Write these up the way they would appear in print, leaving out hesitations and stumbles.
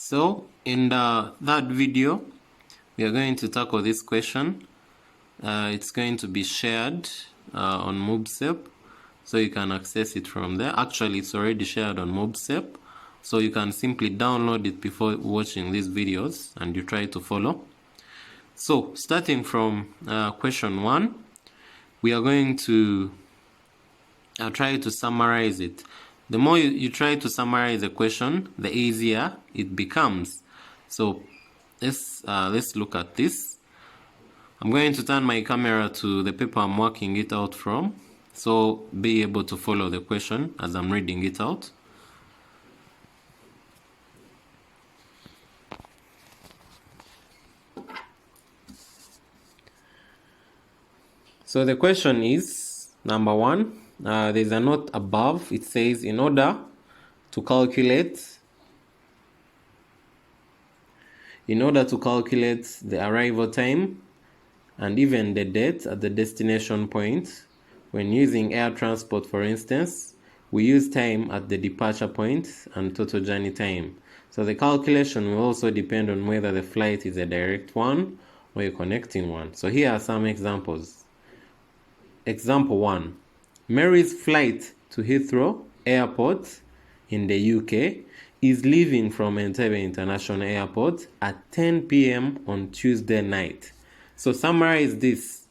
So in that video, we are going to tackle this question. It's going to be shared on MobSep, so you can access it from there. Actually, it's already shared on MobSep, so you can simply download it before watching these videos and you try to follow. So starting from question 1, we are going to try to summarize it. The more you try to summarize the question, the easier it becomes. So let's look at this. I'm going to turn my camera to the paper I'm working it out from, so be able to follow the question as I'm reading it out. So the question is, number 1, there's a note above. It says, in order to calculate the arrival time and even the date at the destination point, when using air transport, for instance, we use time at the departure point and total journey time. So the calculation will also depend on whether the flight is a direct one or a connecting one. So here are some examples. Example 1. Mary's flight to Heathrow Airport in the UK is leaving from Entebbe International Airport at 10 p.m. on Tuesday night. So summarize this.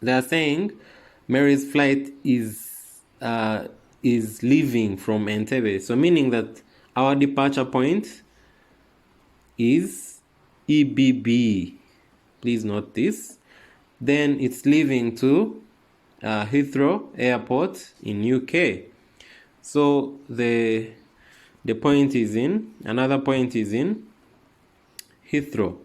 They are saying Mary's flight is leaving from Entebbe. So meaning that our departure point is EBB. Please note this. Then it's leaving to Heathrow Airport in UK. So the point is in, another point is in Heathrow.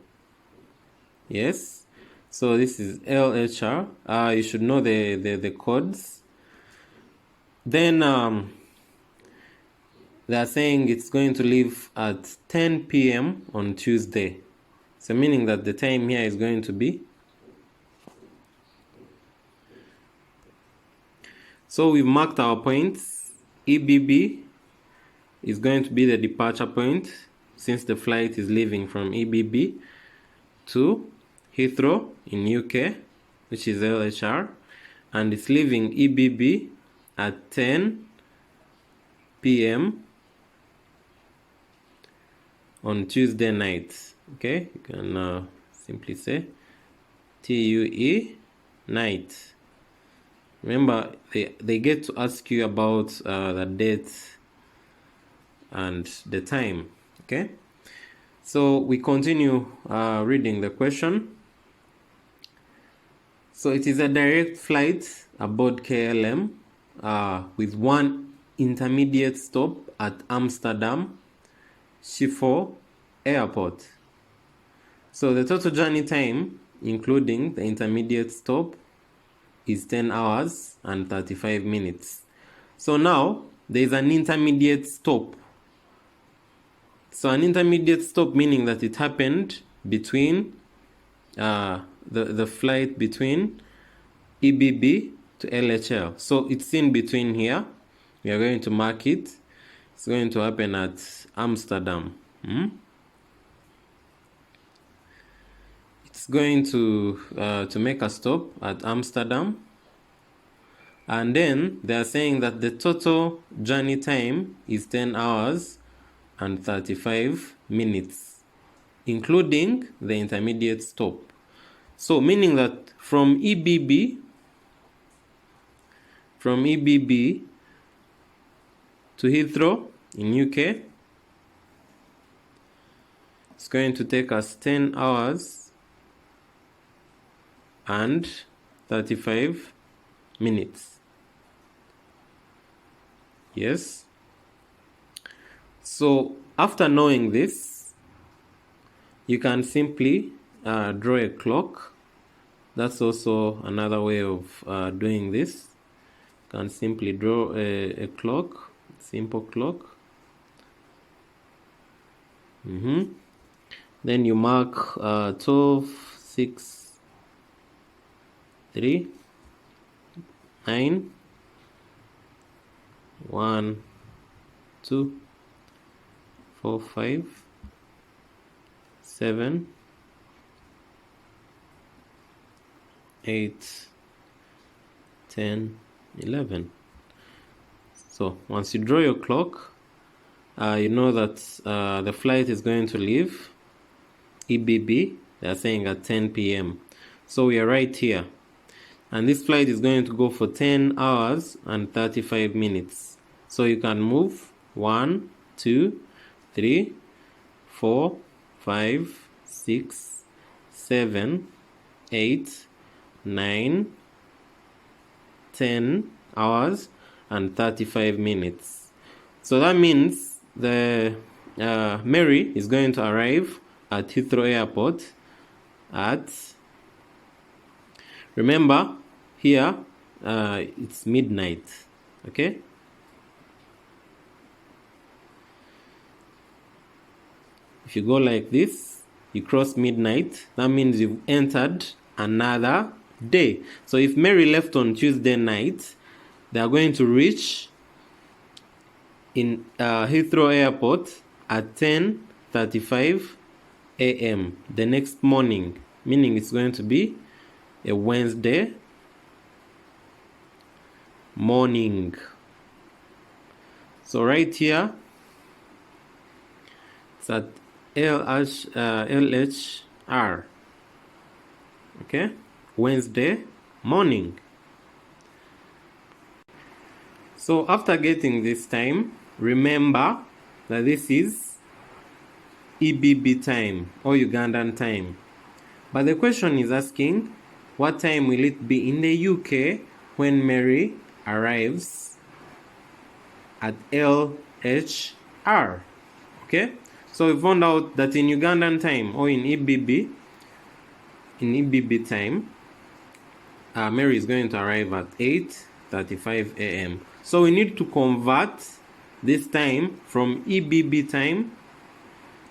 Yes. So this is LHR. You should know the codes. Then they are saying it's going to leave at 10 p.m. on Tuesday. So meaning that the time here is going to be. So we've marked our points. EBB is going to be the departure point, since the flight is leaving from EBB to Heathrow in UK, which is LHR, and it's leaving EBB at 10 p.m. on Tuesday night. Okay, you can simply say TUE night. Remember, they get to ask you about the date and the time. Okay, so we continue reading the question. So it is a direct flight aboard KLM with one intermediate stop at Amsterdam Schiphol Airport. So the total journey time, including the intermediate stop, is 10 hours and 35 minutes. So now there is an intermediate stop. So an intermediate stop meaning that it happened between the flight between EBB to LHL. So it's in between here. We are going to mark it. It's going to happen at Amsterdam. It's going to make a stop at Amsterdam, and then they are saying that the total journey time is 10 hours and 35 minutes, including the intermediate stop. So meaning that from EBB to Heathrow in UK, it's going to take us 10 hours and 35 minutes. Yes. So after knowing this, you can simply draw a clock. That's also another way of doing this. You can simply draw a clock, simple clock. Then you mark 12, 6, 3, 9, 1, 2, 4, 5, 7, 8, 10, 11. So once you draw your clock, you know that the flight is going to leave EBB. They are saying at 10 p.m. So we are right here. And this flight is going to go for 10 hours and 35 minutes. So you can move 1, 2, 3, 4, 5, 6, 7, 8, 9, 10 hours and 35 minutes. So that means the Mary is going to arrive at Heathrow Airport at, remember here it's midnight, okay? If you go like this, you cross midnight, that means you've entered another day. So if Mary left on Tuesday night, they are going to reach in Heathrow Airport at 10:35 a.m. the next morning, meaning it's going to be a Wednesday morning. So right here, it's at LHR, okay, Wednesday morning. So after getting this time, remember that this is EBB time or Ugandan time. But the question is asking, what time will it be in the UK when Mary arrives at LHR? Okay, so we found out that in Ugandan time or in EBB time, Mary is going to arrive at 8:35 a.m. So we need to convert this time from EBB time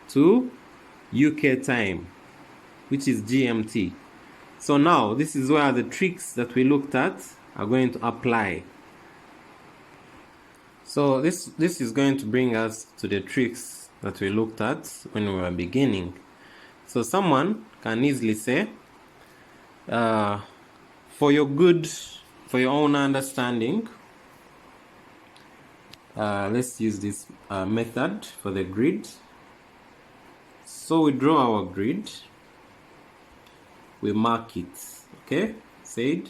to UK time, which is GMT. So now this is where the tricks that we looked at are going to apply. So this is going to bring us to the tricks that we looked at when we were beginning. So someone can easily say, for your own understanding, let's use this method for the grid. So we draw our grid, we mark it, okay? Said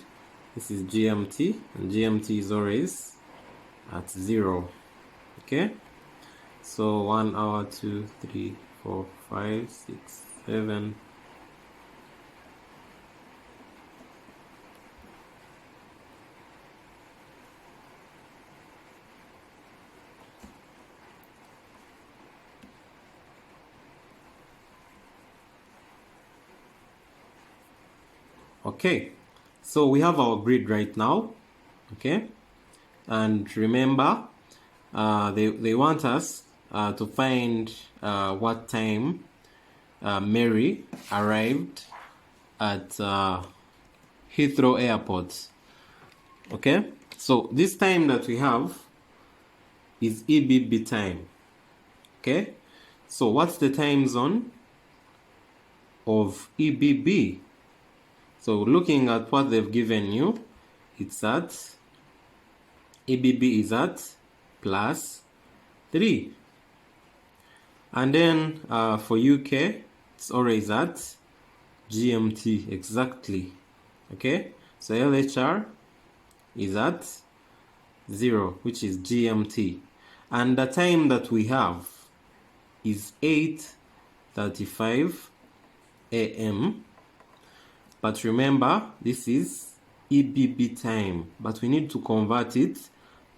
this is GMT, and GMT is always at 0, okay? So 1 hour, 2, 3, 4, 5, 6, 7. Okay, so we have our grid right now, okay? And remember, they want us to find what time Mary arrived at Heathrow Airport, okay? So this time that we have is EBB time, okay? So what's the time zone of EBB? So looking at what they've given you, it's at, EBB is at +3. And then for UK, it's always at GMT, exactly. Okay, so LHR is at 0, which is GMT. And the time that we have is 8:35 a.m. But remember, this is EBB time, but we need to convert it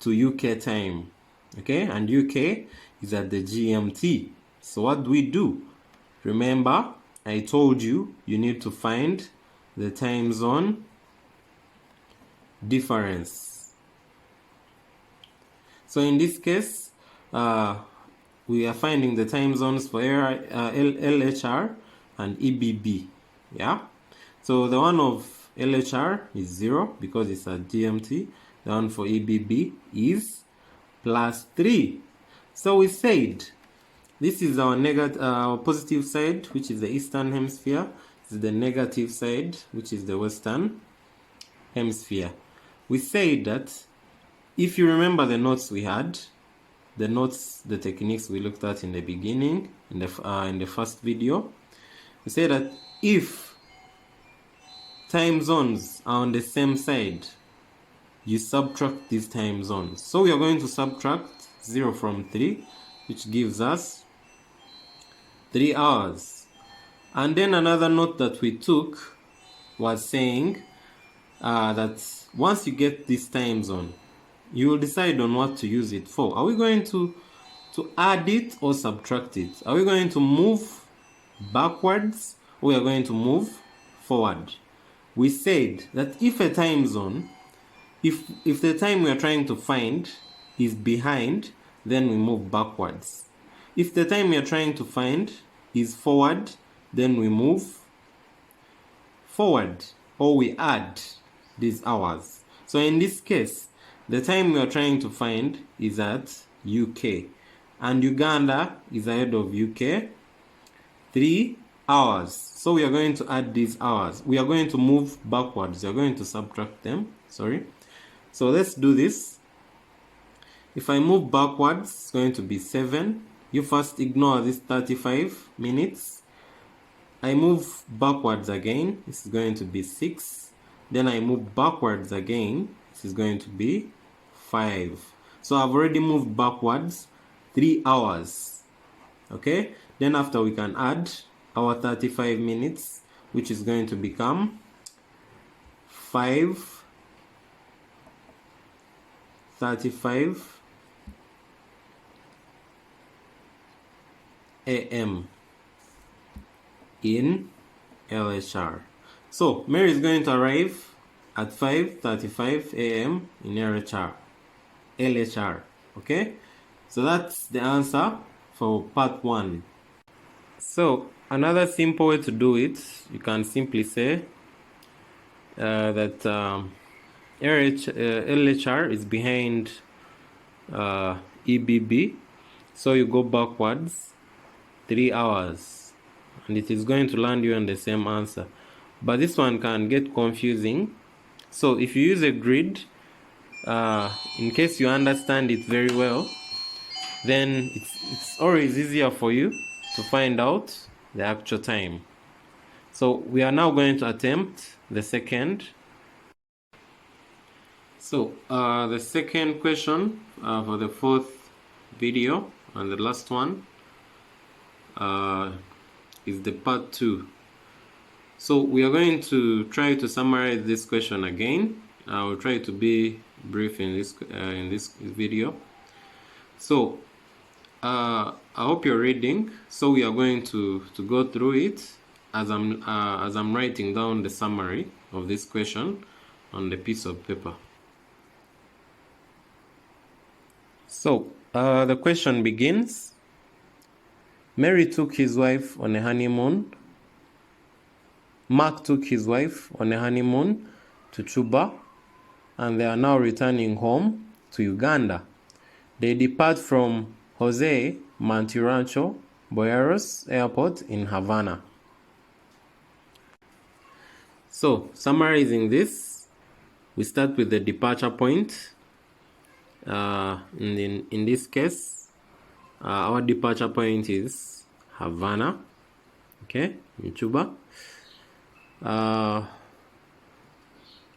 to UK time, okay? And UK is at the GMT. So what do we do? Remember, I told you need to find the time zone difference. So in this case, we are finding the time zones for LHR and EBB, yeah? So the one of LHR is 0 because it's at GMT. The one for EBB is +3. So we said This is our positive side, which is the eastern hemisphere. This is the negative side, which is the western hemisphere. We said that if you remember the notes we had, the techniques we looked at in the beginning, in the first video, we said that if time zones are on the same side, you subtract these time zones. So we are going to subtract 0 from 3, which gives us 3 hours. And then another note that we took was saying that once you get this time zone, you will decide on what to use it for. Are we going to add it or subtract it? Are we going to move backwards or we are going to move forward? We said that if a time zone, if the time we are trying to find is behind, then we move backwards. If the time we are trying to find is forward, then we move forward, or we add these hours. So in this case, the time we are trying to find is at UK, and Uganda is ahead of UK 3 hours. So we are going to add these hours. We are going to move backwards. We are going to subtract them. Sorry. So let's do this. If I move backwards, it's going to be 7. You first ignore this 35 minutes. I move backwards again. This is going to be 6. Then I move backwards again. This is going to be 5. So I've already moved backwards 3 hours. Okay? Then after we can add our 35 minutes, which is going to become 5:35 a.m. in LHR. So Mary is going to arrive at 5:35 a.m. in LHR. Okay? So that's the answer for part 1. So another simple way to do it, you can simply say that LHR is behind EBB. So you go backwards 3 hours, and it is going to land you on the same answer. But this one can get confusing. So if you use a grid, in case you understand it very well, then it's always easier for you to find out the actual time. So we are now going to attempt the second. So the second question for the fourth video and the last one is the part 2. So we are going to try to summarize this question again. I will try to be brief in this video. So I hope you're reading. So we are going to go through it as I'm writing down the summary of this question on the piece of paper. So the question begins. Mary took his wife on a honeymoon. Mark took his wife on a honeymoon to Chuba, and they are now returning home to Uganda. They depart from Jose Mantirancho Boyeros Airport in Havana. So, summarizing this, we start with the departure point. In this case, our departure point is Havana, okay, in Cuba.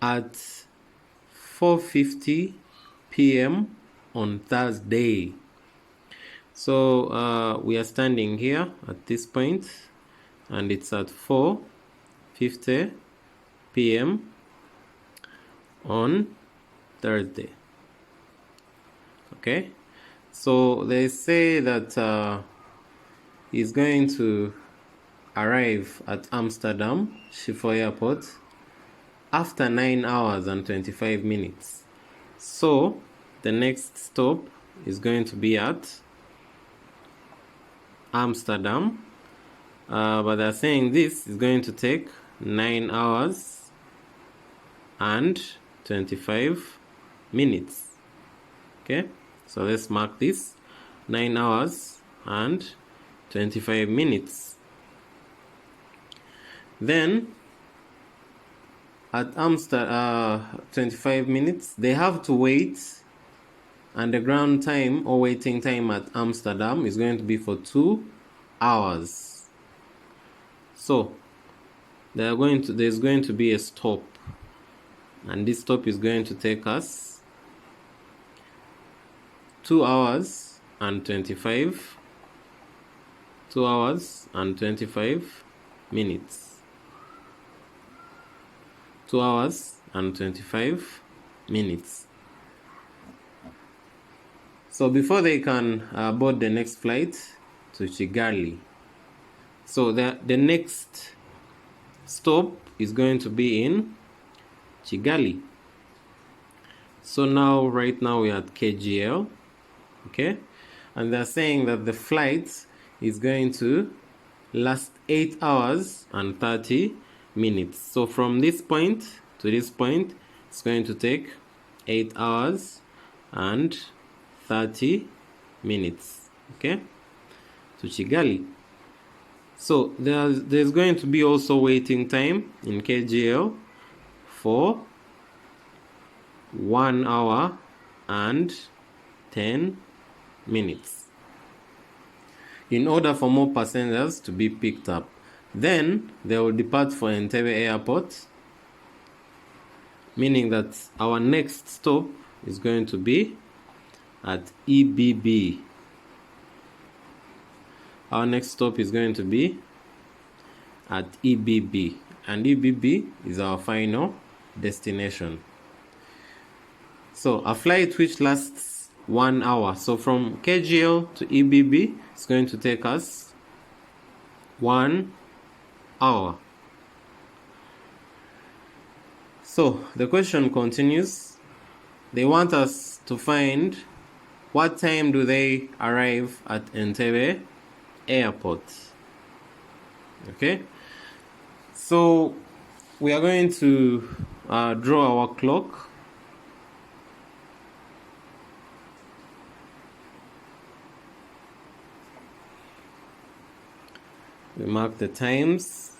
At 4:50 p.m. on Thursday. So we are standing here at this point, and it's at 4:50 p.m. on Thursday. Okay, so they say that he's going to arrive at Amsterdam Schiphol Airport after 9 hours and 25 minutes. So the next stop is going to be at Amsterdam, but they're saying this is going to take 9 hours and 25 minutes. Okay, so let's mark this, 9 hours and 25 minutes. Then at Amsterdam, 25 minutes, they have to wait, and the ground time or waiting time at Amsterdam is going to be for 2 hours. So there's going to be a stop, and this stop is going to take us 2 hours and 25 minutes. 2 hours and 25 minutes. So before they can board the next flight to Kigali, so the next stop is going to be in Kigali. So right now we are at KGL, okay, and they're saying that the flight is going to last 8 hours and 30 minutes. So from this point to this point, it's going to take 8 hours and 30 minutes, okay, to Kigali. So there's going to be also waiting time in KGL for 1 hour and 10 minutes in order for more passengers to be picked up. Then they will depart for Entebbe Airport, meaning that our next stop is going to be at EBB. Our next stop is going to be at EBB, and EBB is our final destination. So a flight which lasts 1 hour. So from KGL to EBB, it's going to take us 1 hour. So the question continues. They want us to find what time do they arrive at Entebbe Airport. Okay, so we are going to draw our clock. We mark the times.